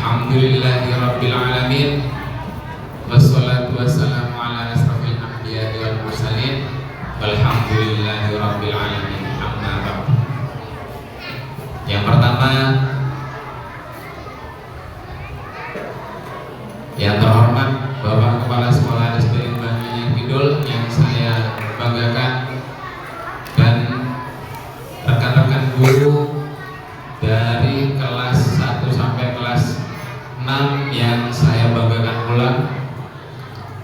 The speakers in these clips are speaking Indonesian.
Alhamdulillahirabbil alamin. Wassalatu wassalamu ala asrofil anbiya'i wal mursalin. Walhamdulillahirabbil alamin. Amma ba'd. Yang pertama, yang terhormat Bapak Kepala Sekolah SD Banyu Kidul yang saya banggakan, dan rekan-rekan guru dari kelas 1 sampai kelas 6 yang saya banggakan pula,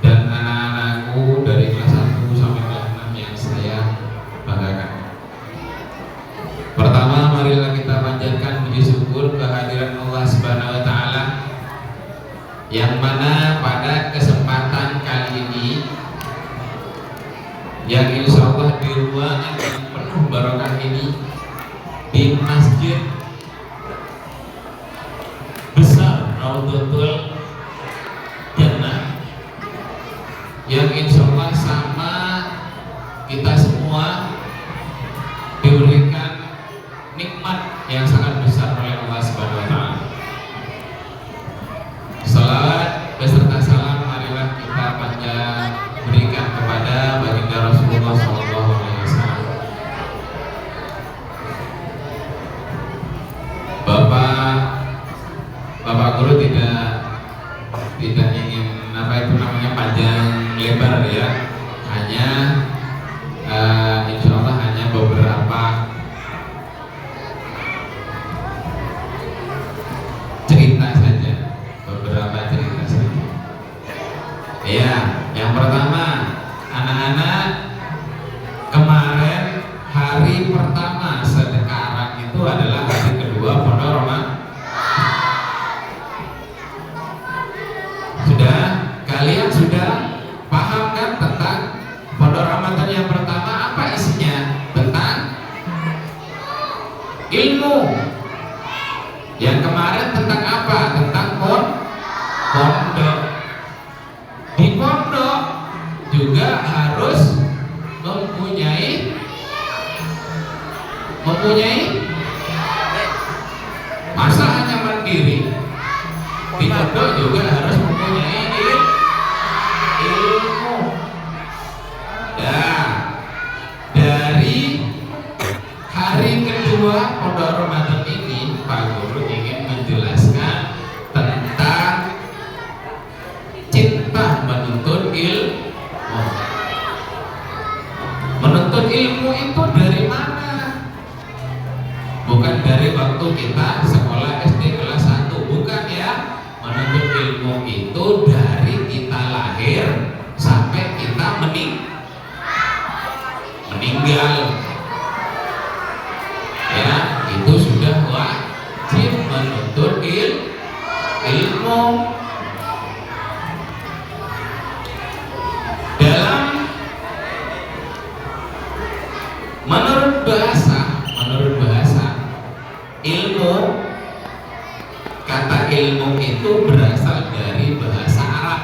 dan anak-anakku dari kelas 1 sampai kelas 6 yang saya banggakan. Pertama, marilah kita panjatkan puji syukur kehadiran Allah Subhanahu wa taala, yang mana pada kesempatan kali ini, yang insya Allah di ruangan yang penuh barokah ini, di masjid besar Raudhatul Jannah, yang insya Allah sama kita semua diberikan nikmat yang sangat besar oleh Allah Subhanahu wa taala. Salawat beserta salam marilah kita berikan kepada baginda Rasulullah SAW. Bapak guru tidak ingin panjang lebar ya, hanya insya Allah hanya beberapa cerita saja. Ya, yang pertama, anak-anak, kemarin hari pertama sekarang itu adalah hari kedua Pondok Ramadan. Kalian sudah paham kan tentang Pondok Ramadan yang pertama? Apa isinya? Tentang ilmu. Yang kemarin tentang apa? Tentang pondok. Di pondok juga harus mempunyai masa hanya mandiri. Di pondok juga harus mempunyai ilmu. Nah, dari hari kedua Pondok Ramadan ini, Pak Guru ingin menjelaskan tentang cinta menuntut ilmu. Menuntut ilmu itu dari mana? Bukan dari waktu kita sekolah SD kelas 1, bukan ya. Menuntut ilmu itu dari kita lahir sampai kita meninggal. Ya, itu sudah wajib menuntut ilmu. Menurut bahasa ilmu, kata ilmu itu berasal dari bahasa Arab.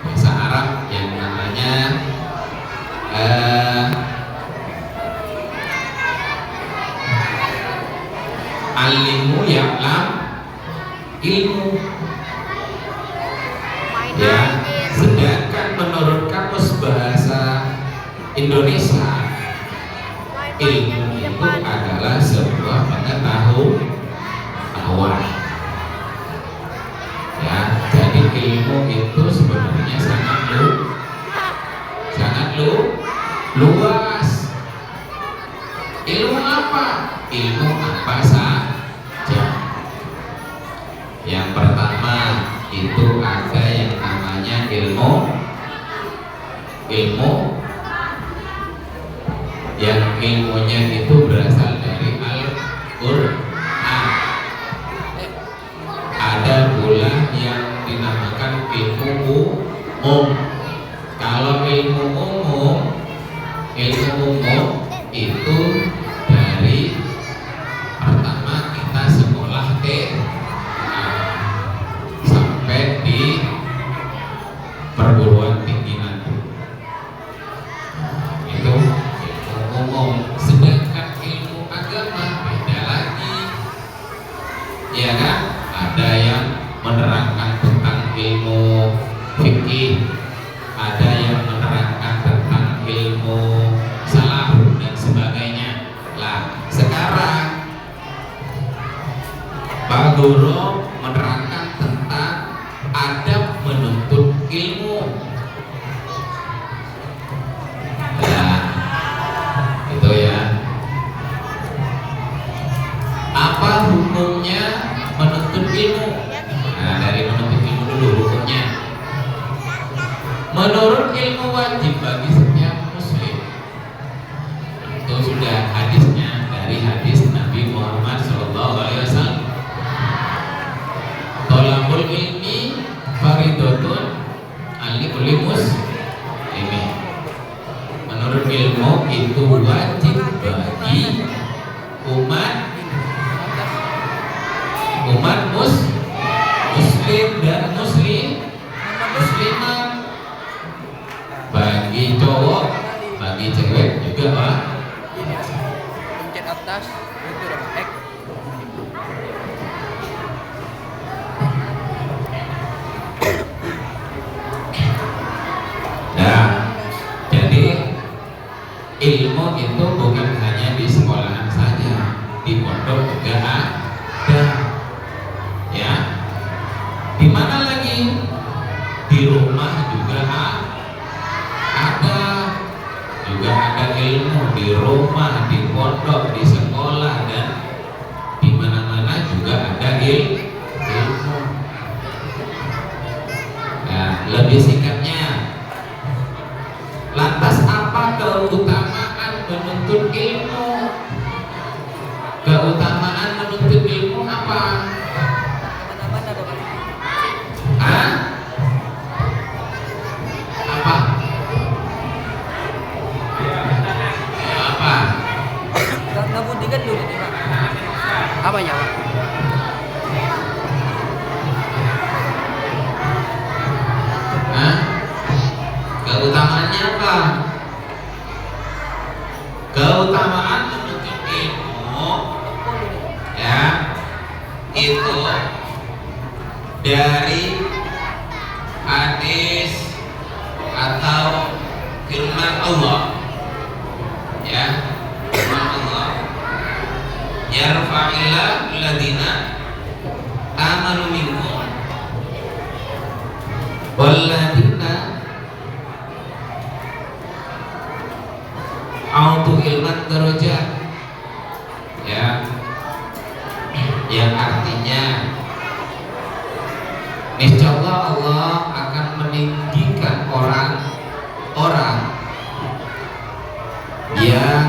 Bahasa Arab yang namanya alimu ya'lam ilmu. Ya, sedangkan menurut kamus bahasa Indonesia, ilmu itu adalah sebuah pengetahuan. Ya, jadi ilmu itu sebenarnya sangat luas. Ilmu apa? Ilmu apa saja. Yang pertama itu ada yang namanya ilmu yang ilmunya itu berasal dari Al-Quran. Ada pula yang dinamakan ilmu umum. Kalau ilmu umum itu dari pertama kita sekolah sampai ada yang menerangkan tentang ilmu fikih, ada yang menerangkan tentang ilmu salaf dan sebagainya. Lah, sekarang Pak Guru menerangkan tentang adab menuntut ilmu. Nah, itu ya. Apa hukumnya menuntut ilmu? Nah, dari menuntut ilmu dulu hukumnya. Menurut ilmu wajib bagi setiap muslim. Itu sudah hadisnya dari hadis Nabi Muhammad SAW. Thalabul ilmi faridatun ali kulli muslimin. Menurut ilmu itu wajib bagi umat muslim dan muslimah, bagi cowok, bagi cewek juga Pak. Pencet atas itu udah X. Nah, jadi ilmu itu bukan hanya di sekolahan saja, di pondok juga ada. Ya, di mana lagi? Di rumah juga ada, juga ada ilmu di rumah, di pondok, di sekolah, dan di mana-mana juga ada ilmu. Nah, lebih singkatnya, lantas apa keutamaan menuntut ilmu? Keutamaan menuntut ilmu apa? Teman-teman ada kali. Hah? Apa? Apa? Nggak buktikan dulu nih Pak. Apanya Pak? Hah? Keutamaannya apa? Keutamaan menuntut ilmu ya itu dari hadis atau firman Allah, ya, firman Allah, yarfa'illahu alladziina aamanu minkum walladziina autu ilman darajat, ya, yang artinya niscaya Allah akan meninggikan orang-orang yang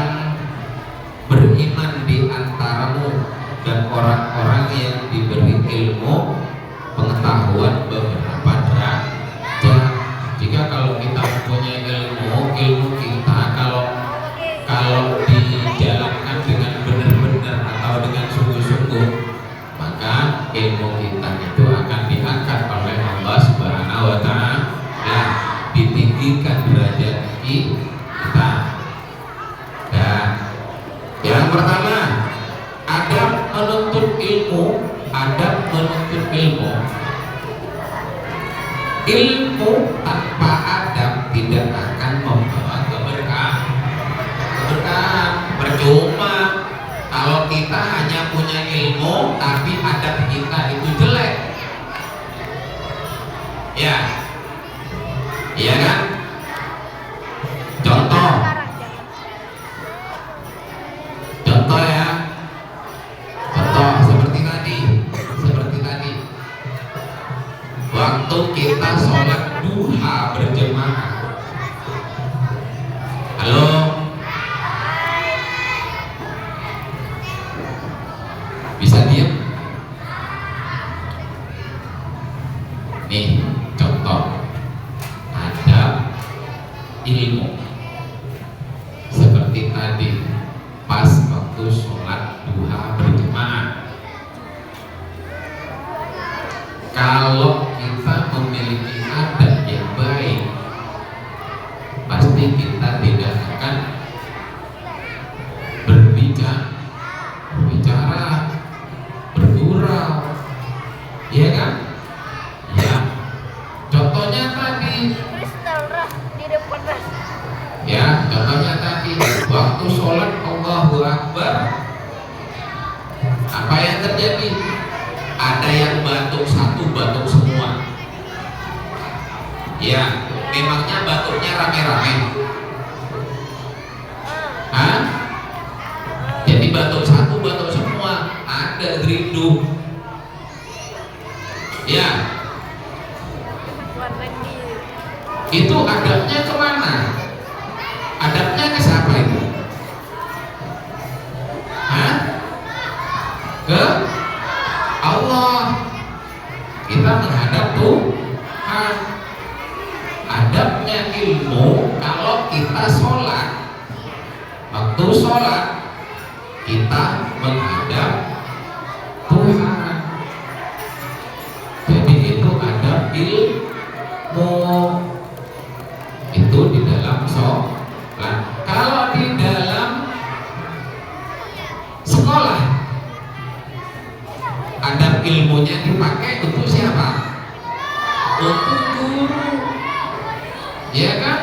beriman di antaramu dan orang-orang yang diberi ilmu pengetahuan beberapa derajat. Jika kalau kita mempunyai ilmu kita kalau dijalankan dengan benar-benar atau dengan sungguh-sungguh, maka ilmu kita itu akan diangkat oleh Allah Subhanahu wa Ta'ala, ditinggikan derajat kita. Dan yang pertama, adab menuntut ilmu. Ilmu tanpa adab tidak akan membawa keberkahan. Percuma kalau kita hanya punya ilmu tapi adab kita itu jelek, ya, iya kan? Contoh ya, contoh seperti tadi, waktu kita sholat duha berjamaah. Halo, bisa diam? Nih contoh adab ilmu seperti tadi pas waktu sholat duha berjamaah. Kalau kita memiliki adab yang baik, pasti kita tidak akan berbicara, bergurau, Apa yang terjadi? Ada yang batuk satu, batuk semua. Ya, memangnya batuknya rame-rame? Hah? Jadi batuk satu, batuk semua. Ada gerindu. Ya. Itu adabnya kemana? Adabnya ke siapa itu? Hah? Ke Allah. Kita menghadap Tuhan. Adabnya ilmu kalau kita sholat, waktu sholat kita menghadap Tuhan. Jadi itu adab ilmu, itu di dalam sholat. Kalau di dalam sekolah, adab ilmunya dipakai untuk siapa? Untuk guru, ya kan?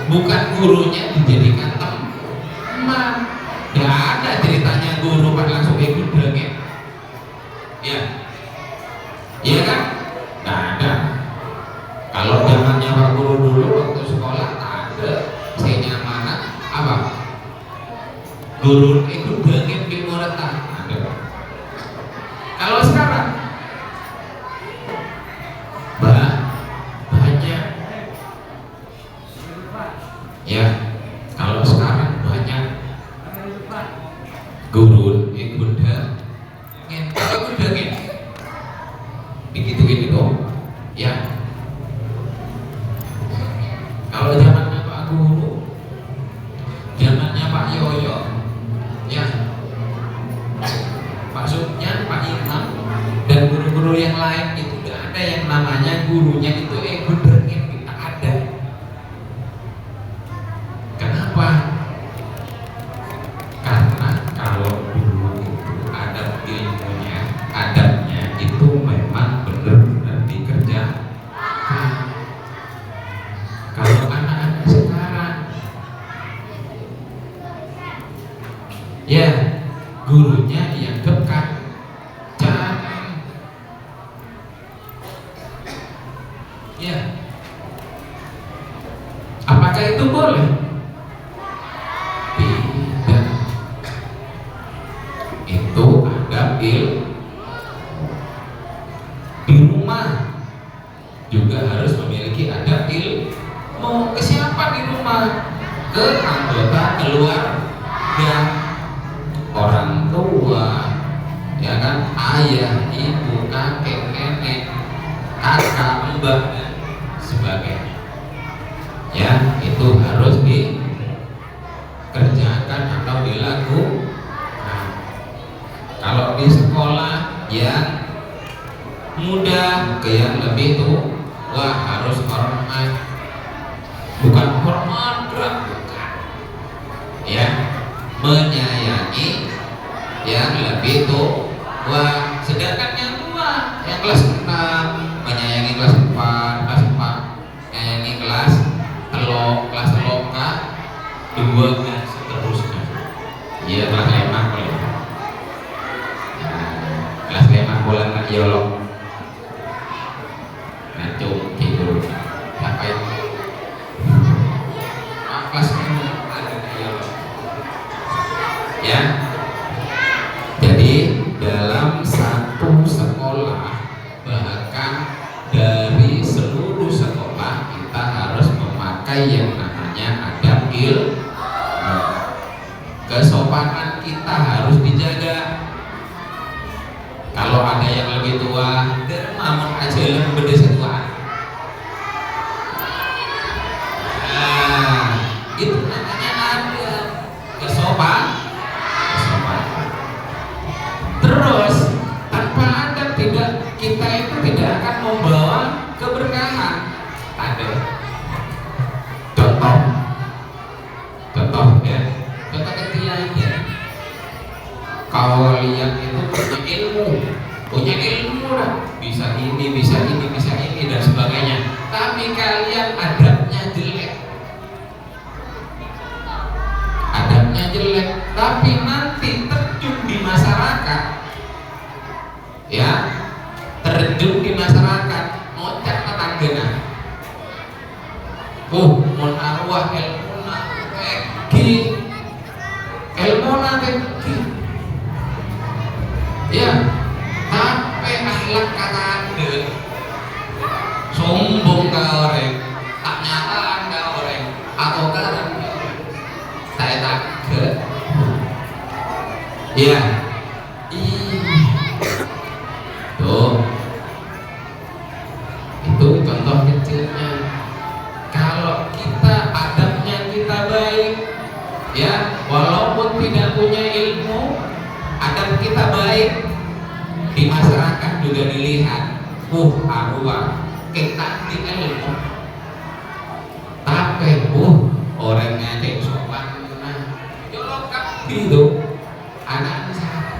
Bukan gurunya dijadikan teman. Gak ada ceritanya guru pak langsung ikut dengeng, ya, iya kan? Gak ada. Kalau zamannya pak guru dulu waktu sekolah ada senyamana apa? Guru ikut dengeng di muridnya ada. Kalau sekarang banyak, ya. Kalau sekarang banyak guru ikut dengeng, ikut dengeng, begitu dong, ya. Kalau zamannya Pak Guru, zamannya Pak Yoyo, ya, Pak Suknya, Pak Imam, dan guru-guru yang lain itu tidak ada yang namanya gurunya itu ikut dengeng, tidak ada. Kenapa? Karena kalau dulu itu adab ilmunya, adabnya itu memang benar-benar dikerjakan. Kalau anak-anak sekarang, ya, gurunya yang dekat, jangan, ya. Apakah itu boleh? Tidak. Itu adab ilmu. Di rumah juga harus memiliki adab ilmu. Mau ke siapa di rumah? Ke anggota keluarga, orang tua, ya kan, ayah, ibu, kakek, nenek, kakak, mbak, dan sebagainya. Ya, itu harus dikerjakan atau dilakukan. Kalau di sekolah yang muda ke yang lebih tua harus hormat. Bukan hormat berat, bukan, ya, menyayangi yang lebih tua. Sedangkan yang tua, yang kelas 6 menyayangi kelas 4, kelas 4 menyayangi kelas telok, kelas teloka 2 dan seterusnya. Iya, kelas 5 boleh. Kelas 5 bulan lagi yolok ngacung tidur siapa itu? Kelas 5 ada yolok, ya. Jadi dalam satu sekolah, bahkan dari seluruh sekolah, kita harus memakai yang namanya adab ilmu. Kesopanan kita harus dijaga. Kalau ada yang lebih tua, dermamun aja yang berdesa tuaan. Nah, itu namanya ada kesopanan. Terus tanpa adab kita itu tidak akan membawa keberkahan. Ada contoh ya, contoh kecil aja. Kalian itu punya ilmu lah, bisa ini, bisa ini, bisa ini dan sebagainya. Tapi kalian adabnya jelek, tapi nanti terjun wah ilmu egi, ilmu egi, ya, tapi akhlak kata anda, sombong ke orang, tak nyataan ke orang, atau karang ke orang, saya takut, ya, tuh, itu contoh kecilnya. Kalau kita adabnya kita baik, ya, walaupun tidak punya ilmu, adab kita baik, di masyarakat juga dilihat, arwah kita di ilmu, tapi orang ngajak sopan, jolokan gitu, anak siapa?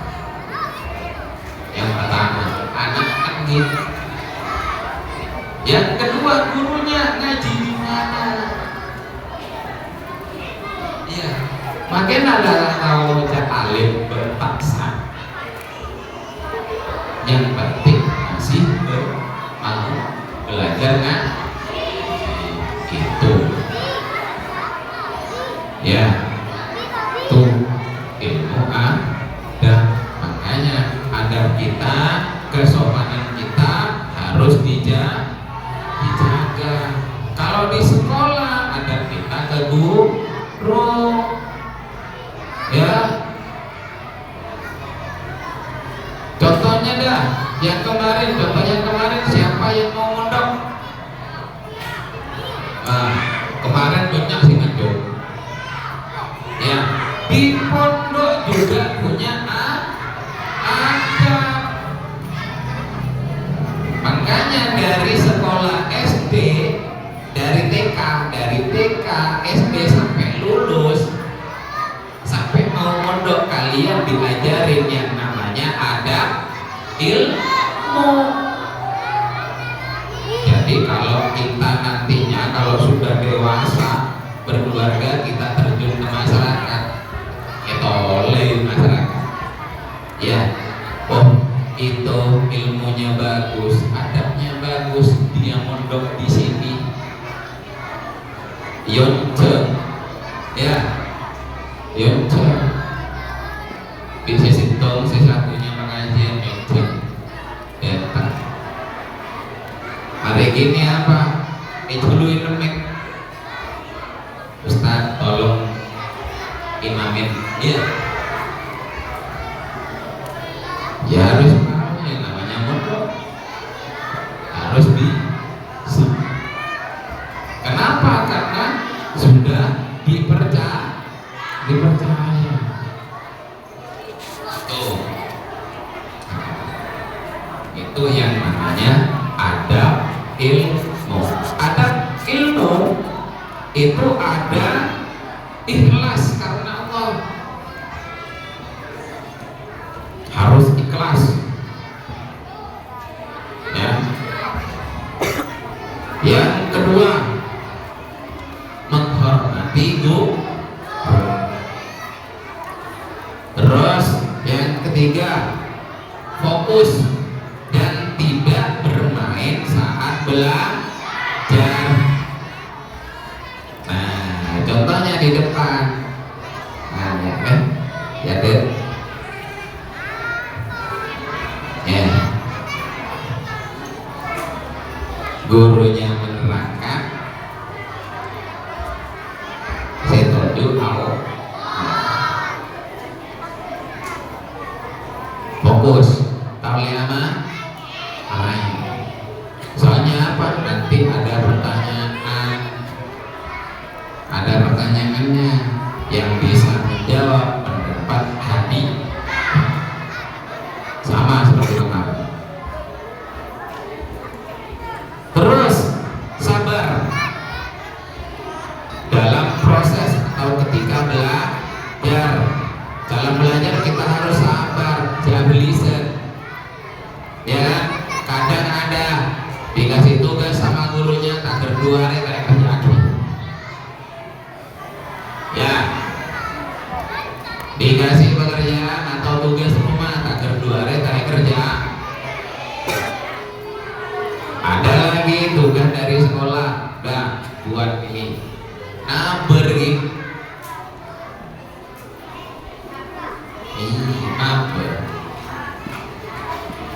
Yang pertama, anak kan gitu. Yang kedua, gurunya ngaji di mana? Ya, makin adalah kalau alim berpaksa. Yang penting masih mau belajar kan? Gitu. Ya, tuh ilmu dan makanya adab kita, kesopanan kita harus dijaga. Kalau di sekolah adab kita ke guru, ya. Contohnya dah, contohnya kemarin siapa yang mau mondok? Kemarin banyak sih ngajak. Ya, di pondok juga punya adab. Makanya dari sekolah SD, dari TK, SD sampai lulus, sampai mau mondok kalian diajarin yang namanya adab ilmu. Jadi kalau kita nantinya kalau sudah dewasa berkeluarga, kita terjun ke masyarakat, kita oleh masyarakat, ya, itu ilmunya bagus, adabnya bagus, dia mondok di sini, yonce, ya, yonce, bisa sintong sesatunya pengajian yonce, ya. Hari ini apa? Duluin lemek, Ustaz tolong imamin, ya. Ya harus tahu yang namanya mondok, harus bisa. Kenapa? Karena sudah dipercaya. Tuh, itu yang namanya adab ilmu. Adab ilmu itu ada ikhlas karena Allah. Harus ikhlas, ya. Yang kedua, menghormati guru. Terus yang ketiga, fokus dan tidak bermain saat belajar. Nah, contohnya di depan, nah, ya kan, ya deh. Ya, gurunya menerangkan, saya tunjuk fokus, tahu lama, soalnya apa? Nanti ada pertanyaannya yang bisa menjawab pendapat hati. Sama seperti kemarin. Terus sabar dalam proses atau ketika belajar. Dalam belajar kita harus sabar, jangan gelisah. Ya, kadang ada dikasih tugas sama gurunya tak berdua kayak kerja. Ya, dikasih pekerjaan atau tugas rumah tak berdua kayak kerja. Ada lagi tugas dari sekolah, buat ini. Nah,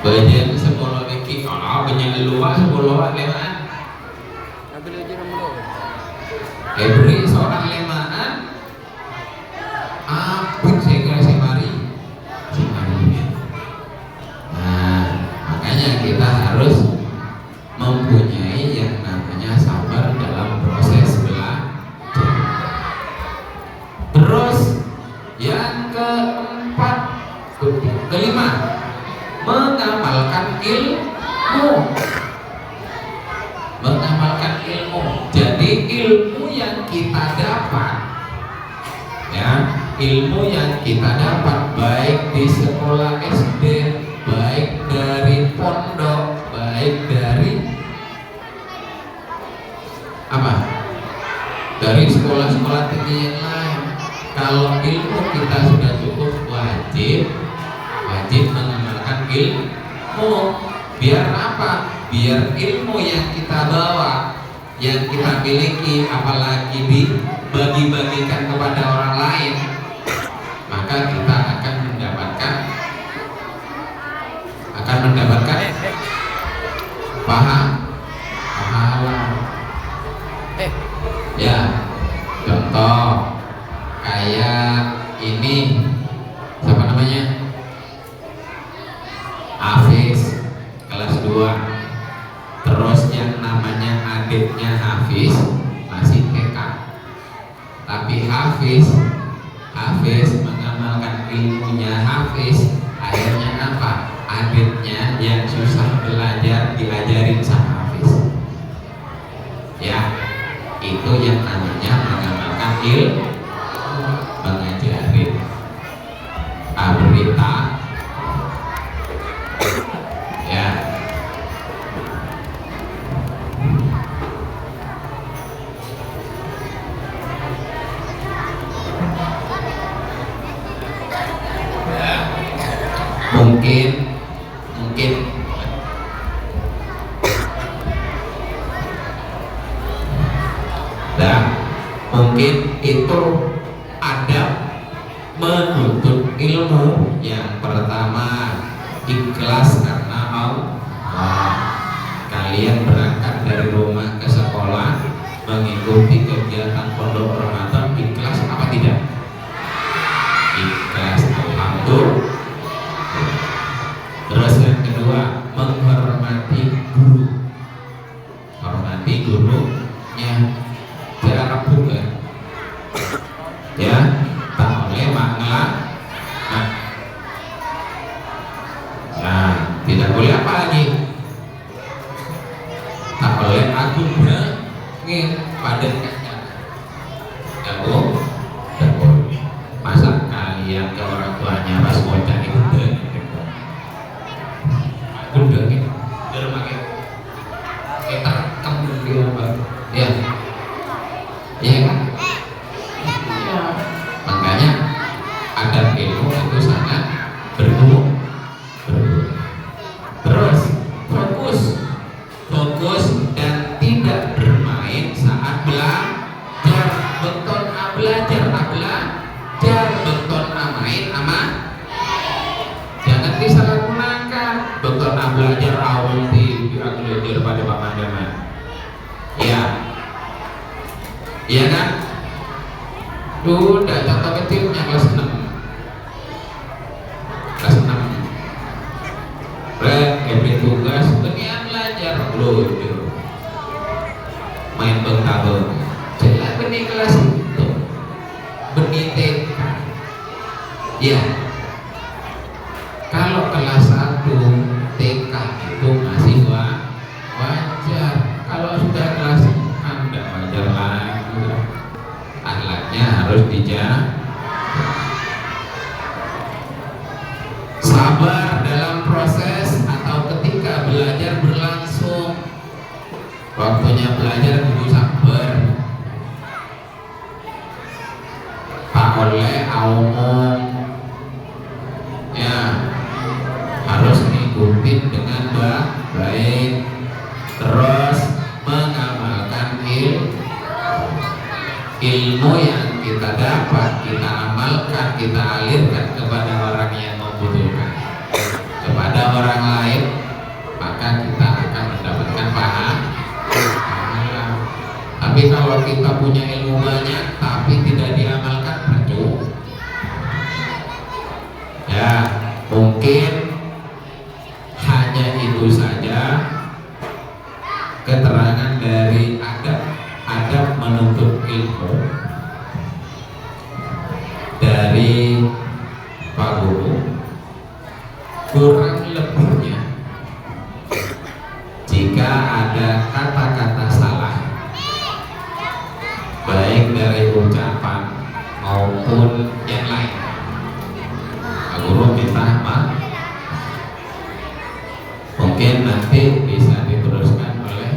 Bagian sepuluh iki, banyak luar sepuluh lemaan. Tapi lu jangan mulu. Beri seorang lemaan. Apun saya kira si Mari. Nah, makanya kita harus mempunyai yang namanya sabar dalam proses belajar. Terus yang kelima, mengamalkan ilmu. Mengamalkan ilmu. Jadi ilmu yang kita dapat, ya, ilmu yang kita dapat baik di sekolah SD, baik dari pondok, baik dari apa? Dari sekolah-sekolah tinggi yang lain. Kalau ilmu kita sudah cukup, wajib mengamalkan ilmu. Biar apa? Biar ilmu yang kita bawa, yang kita miliki, apalagi dibagi-bagikan kepada orang lain, maka kita akan mendapatkan pahala. Ya, contoh kayak ini, siapa namanya? Hafiz kelas 2. Terus yang namanya adiknya Hafiz masih TK. Tapi Hafiz mengamalkan ilmunya Hafiz, akhirnya apa? Adiknya yang susah belajar diajarin sama Hafiz. Ya, itu yang namanya mengamalkan ilmu, mengajarin. Berita, ya. Mungkin mungkin itu adab menuntut ilmu. Yang pertama, ikhlas karena Allah. Kalian berangkat dari rumah ke sekolah mengikuti kegiatan pondok Ramadan, ikhlas apa tidak? Ikhlas, alhamdulillah. Terus yang kedua, menghormati guru. Hormati gurunya. Cara bukan, ya, tak boleh mengelak. Nah, tidak boleh apa lagi? Tak boleh aku ingin pada tidak boleh. Masa kalian ke orang tuanya pas bocah itu udah gitu, pakai kita kemudian ya. Iya kan? Ya. Makanya adab ilmu itu sangat berguna. Terus fokus dan tidak bermain saat belajar. Beton belajar, beton main ama. Jangan disalahgunakan. Beton belajar awal belajar pada pamandaman. Ya. Iya kan? Udah contoh kecilnya kelas 6. Beri tugas, benian belajar lucu. Main bengkabel. Jelas benih kelas itu. Benih TK. Ya. Kalau kelas 1 TK itu masih wajar. Kalau sudah kelas 6 tidak wajar lagi. Akhlaknya harus dijaga. Sabar dalam proses atau ketika belajar berlangsung. Waktunya belajar kudu sabar. Tak boleh omong. Ya, harus ngikutin dengan baik. Terus mengamalkan ilmu yang kita dapat, kita amalkan, kita alirkan kepada orang yang membutuhkan, kepada orang lain punya ilmu banyak tapi tidak diamalkan percuma. Ya, mungkin hanya itu saja keterangan dari adab menuntut ilmu dari Pak Guru. Kurang lebihnya, jika ada kata-kata salah baik dari ucapan maupun yang lain, Pak Guru minta maaf. Mungkin nanti bisa diteruskan oleh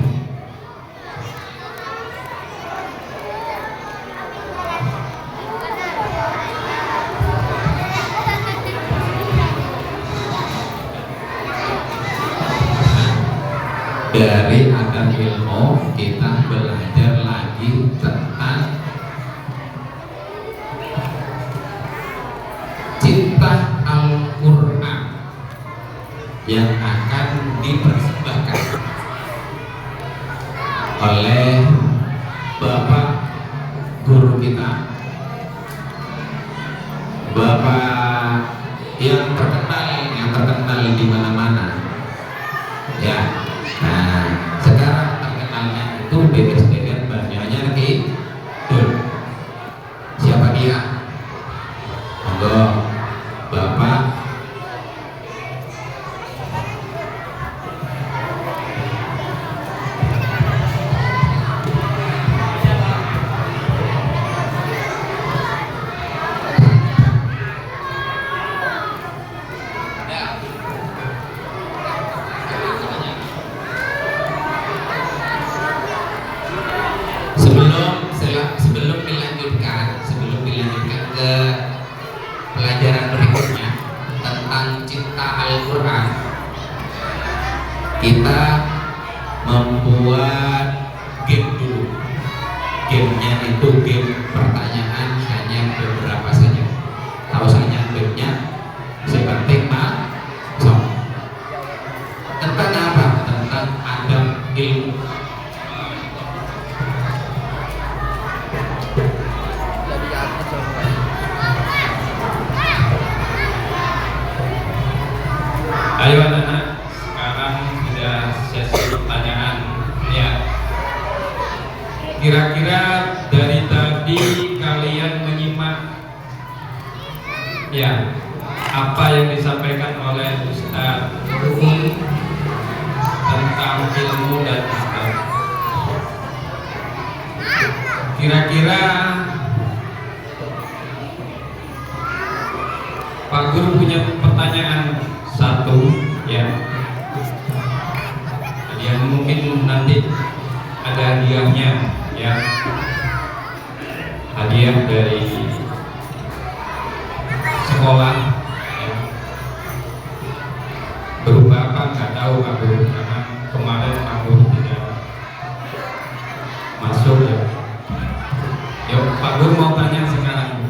dari adab ilmu. Kita belajar lagi tentang cinta Al-Quran yang akan dipersembahkan oleh Bapak Guru kita, Bapak yang terkenal di mana-mana, ya. Nah, sekarang terkenalnya itu dengan banyaknya Kidul. Siapa dia? Monggo Bapak. Sebelum dilanjutkan ke pelajaran berikutnya tentang cinta Al-Quran, kita membuat game dulu. Gamenya itu game pertanyaan, hanya beberapa saja. Tahu saja gamenya seperti masuk. Tentang apa? Tentang adab ilmu. Ayo anak-anak, sekarang sudah sesi pertanyaan. Ya, kira-kira dari tadi kalian menyimak ya apa yang disampaikan oleh Ustaz Ruhul tentang ilmu dan adab. Kira-kira Pak Guru punya pertanyaan satu, ya. Yang mungkin nanti ada hadiahnya, ya. Hadiah dari sekolah, ya. Berupa apa nggak tahu Pak Guru, karena kemarin Pak Guru tidak masuk, ya. Yuk, Pak Guru mau tanya sekarang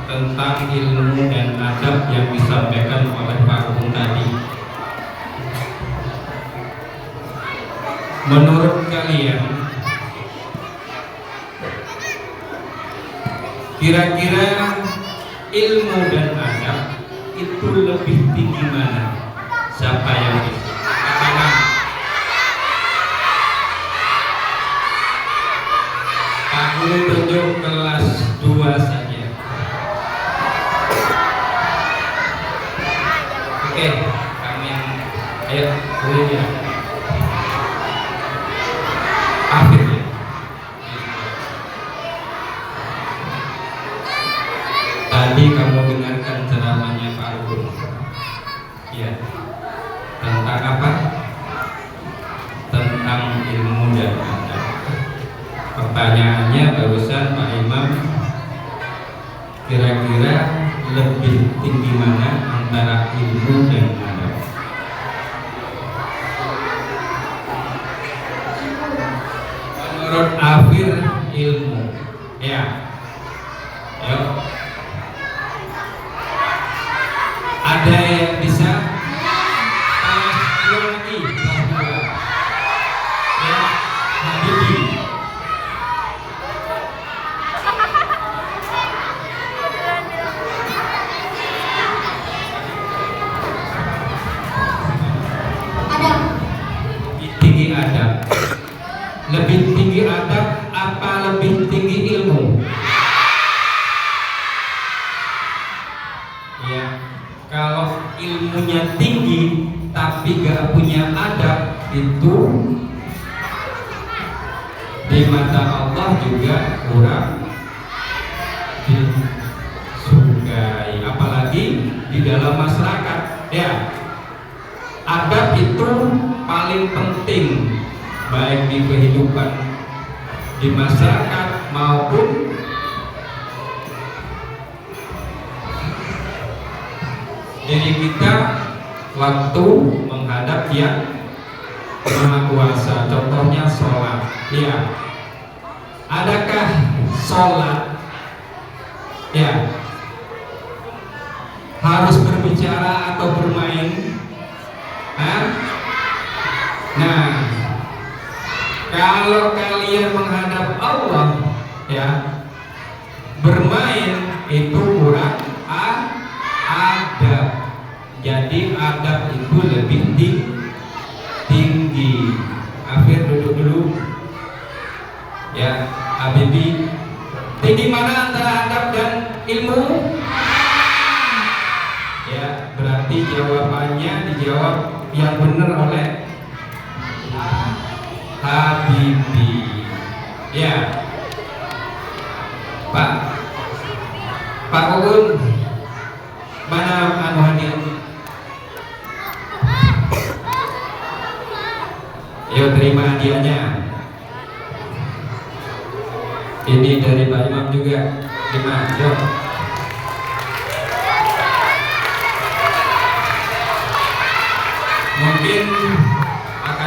tentang ilmu dan adab yang disampaikan oleh Pak Guru tadi. Menurut kalian, kira-kira ilmu dan adab itu lebih tinggi mana? Siapa yang bisa? Katakan. Pak Guru tunjuk kelas 2 saja. Oke, kami yang ayo boleh ya. Afid ya. Tadi kamu dengarkan ceramahnya Pak Guru. Ya. Tentang apa? Tentang ilmu dan adab. Pertanyaannya barusan Pak Imam, kira-kira lebih tinggi mana antara ilmu dan adab? Menurut Afir ilmu, ya. Yuk. Ada yang bisa? Kelas 2 lagi, kelas 2. Ya, Habibi. tinggi tapi gak punya adab, itu di mata Allah juga kurang disukai, apalagi di dalam masyarakat. Ya, adab itu paling penting baik di kehidupan di masyarakat maupun diri kita waktu menghadap Yang Maha Kuasa. Contohnya sholat. Ya, adakah sholat ya harus berbicara atau bermain? Hah? Nah, kalau kalian menghadap Allah ya bermain itu kurang adab. Jadi adab itu lebih tinggi. Afir duduk dulu. Ya, Habibi. Tinggi mana antara adab dan ilmu? Ya, berarti jawabannya dijawab yang benar oleh Habibi. Ya, Pak Ugun, mana anu hadir? Yuk terima hadiahnya. Ini dari Pak Imam juga. Terima, yuk. Mungkin